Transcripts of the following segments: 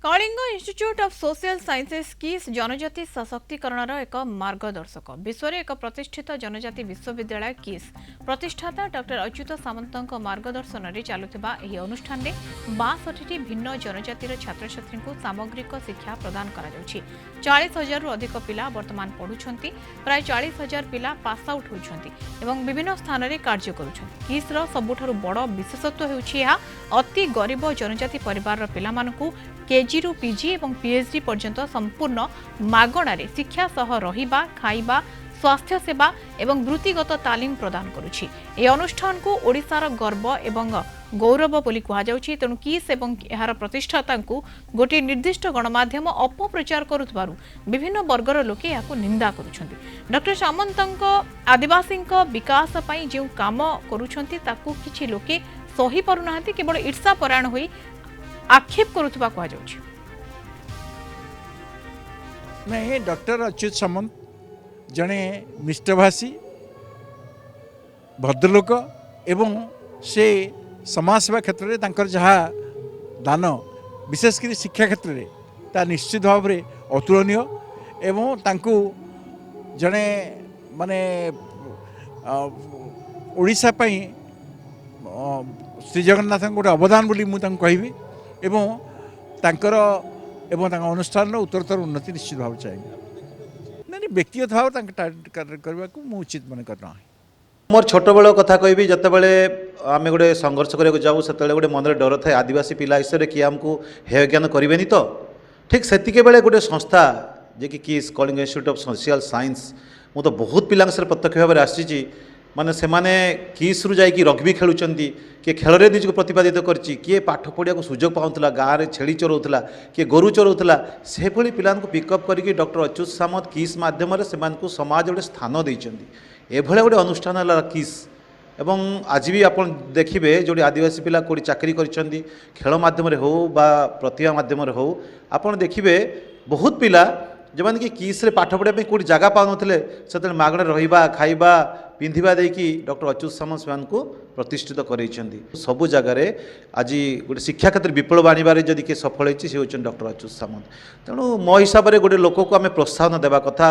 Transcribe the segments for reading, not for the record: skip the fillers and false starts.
Kalinga Institute of Social Sciences KISS जनजाति सशक्तिकरण एक मार्गदर्शक विश्व में एक प्रतिष्ठित जनजाति विश्वविद्यालय किस प्रतिष्ठाता डॉक्टर अच्युत सामंत मार्गदर्शन में चलुवा यह अनुष्ठान में 62 भिन्न जनजातिर छात्र छात्री को सामग्रिक शिक्षा प्रदान कर 40,000 अधिक पिला वर्तमान पढ़ुंट प्राय 40,000 पिला पास आउट होती विभिन्न स्थान में कार्य करुर सबुठ बड़ विशेषत्व होउछि अति गरीब जनजाति परिवार पिलामानकु केजी रु पीजी और पीएचडी पर्यंत संपूर्ण मागणारे शिक्षा सह रहिबा खाइबा स्वास्थ्य सेवा एवं वृत्तिगत तालीम प्रदान करुछि। ए अनुष्ठान को ओडिशार गर्व एवं गौरव बोली कहुछि। तेणु किस एवं यार प्रतिष्ठाता गोटे निर्दिष्ट गणमाध्यम अपप्रचार करुथबारु विभिन्न वर्गर लोके याकु निंदा करुछन्ति। डॉक्टर सामंतଙ୍କ आदिवासीଙ୍କ विकास पई जे काम करुछन्ति ताकु किछि लोके सही पारुनाहांति केवल ईर्षा परायण होई आक्षेप करुवा कहुछि। नहीं डॉक्टर अच्युत सामंत जड़े मिष्टभाषी भद्रलोक एवं से समाजसेवा क्षेत्र में तांकर जहाँ दान विशेषकर शिक्षा क्षेत्र में ता निश्चित भाव में अतुलनीय एवं तांकु जड़े माने ओडिशा पई श्री जगन्नाथ गोटे अवदान बोली मु तांको कहबी एवं तांकर एवं तांका अनुष्ठान उत्तरोत्तर उन्नति निश्चित भाव चाहिए नहीं व्यक्तिगत भाव करने को उचित मन करना मोर छोट बेल कथा कहबी जितेबाला आम गोटे संघर्ष करने जाऊँ से गोटे मन में डर थाए आदिवासी पिला हिसाब से किए आमको हेय ज्ञान करेनि तो ठीक से बेले गोटे संस्था जे कि KISS Kalinga Institute of Social Science मु तो बहुत पिला प्रत्यक्ष भाव में आसी माने से माने किस रु जाइए रग्बी खेलुंट किए खेल में निजक प्रतिपादित करछि किए पाठ पढ़िया को सुजोग पाउला गाँव में छेली चराऊला किए गोरु चराऊला से भली पिला पिकअप करके डॉक्टर अच्युत सामंत किस मध्यम से समाज गोटे स्थान देइछन्ति एभले गोटे अनुष्ठान है किस एवं आज भी आप देखिए जो आदिवासी पिला कोड़ी चाकरी करिसेंती खेल माध्यम हो बा प्रतिभा माध्यम हो आप देखिए बहुत पिला जो मैंने कि किस पाठ पढ़ाई कौटी जगह पाने से मागणे रहा खाइबा पिंधिबा देकी डॉक्टर अच्युत सामंत से प्रतिष्ठित करैछन्ती सबु जगार आज गोटे शिक्षा क्षेत्र विप्लव आनिबारे जदि किए सफल होती से होचन डॉक्टर अच्युत सामंत तेणु मो हिसाब से गोटे लोक को आम प्रोत्साहन देवा कथा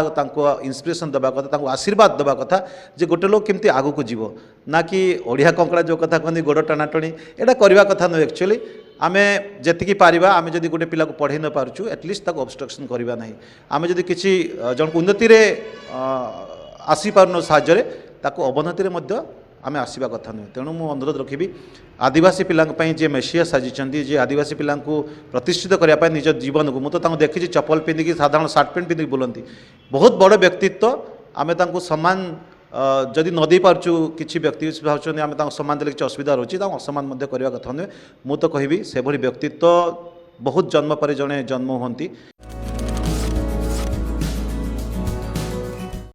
इन्स्पिरेसन देवा कथा आशीर्वाद देवा कथा जे गोटे लोक केमती आगु को जीव ना कि ओडिया कंकड़ा जो कथा कहते गोड़ टाणाटणी एटा करवा कथा नुह एक्चुअली आम जी पारिबा आम जदि गोटे पिला को पढ़े न पार्छु एटलिस्ट ताको ऑब्स्ट्रक्शन करवा नहीं आम जदि किसी जन उन्नति आसी पारन साहाय्य ताको अवनति आम आसवा कथा नुहे तेणु मु अनुरोध रखी आदिवासी पिलांई जे मेसिया साजिंट जे आदिवासी पिला प्रतिष्ठित करने निज जीवन को मुझे देखी चप्पल पिंधिकी साधारण सार्ट पैंट पिंधिकी बुलती बहुत बड़ व्यक्तित्व आम सम्मान जदि नदी पार्छु किसी व्यक्ति भावुँ आम सम्मान देने किसी असुविधा रोचे असम्मान करने कथा नुहे मु तो कहबी से भली व्यक्तित्व बहुत जन्म पर जड़े जन्म होती।